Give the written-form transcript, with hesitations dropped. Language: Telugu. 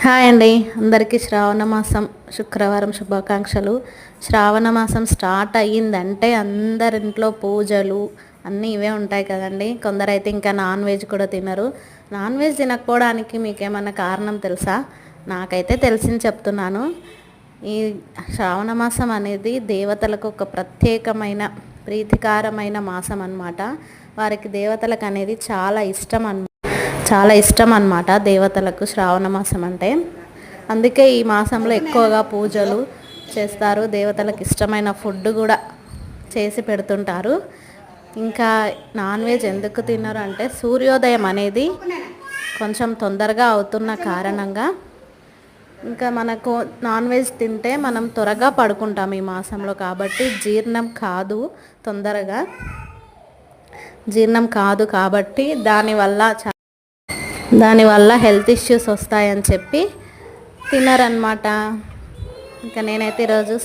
హాయ్ అండి, అందరికీ శ్రావణ మాసం శుక్రవారం శుభాకాంక్షలు. శ్రావణ మాసం స్టార్ట్ అయ్యిందంటే అందరింట్లో పూజలు అన్నీ ఇవే ఉంటాయి కదండి. కొందరైతే ఇంకా నాన్ వెజ్ కూడా తినరు. నాన్ వెజ్ తినకపోవడానికి మీకేమన్నా కారణం తెలుసా? నాకైతే తెలిసింది చెప్తున్నాను. ఈ శ్రావణ మాసం అనేది దేవతలకు ఒక ప్రత్యేకమైన ప్రీతికారమైన మాసం అన్నమాట. వారికి దేవతలకు అనేది చాలా ఇష్టం అన్నమాట దేవతలకు శ్రావణ మాసం అంటే. అందుకే ఈ మాసంలో ఎక్కువగా పూజలు చేస్తారు. దేవతలకు ఇష్టమైన ఫుడ్ కూడా చేసి పెడుతుంటారు. ఇంకా నాన్ వెజ్ ఎందుకు తినరు అంటే సూర్యోదయం అనేది కొంచెం తొందరగా అవుతున్న కారణంగా ఇంకా మనకు నాన్ వెజ్ తింటే మనం త్వరగా పడుకుంటాం ఈ మాసంలో. కాబట్టి జీర్ణం కాదు కాబట్టి దానివల్ల హెల్త్ ఇష్యూస్ వస్తాయని చెప్పి తినరనమాట. ఇంకా నేనైతే ఈరోజు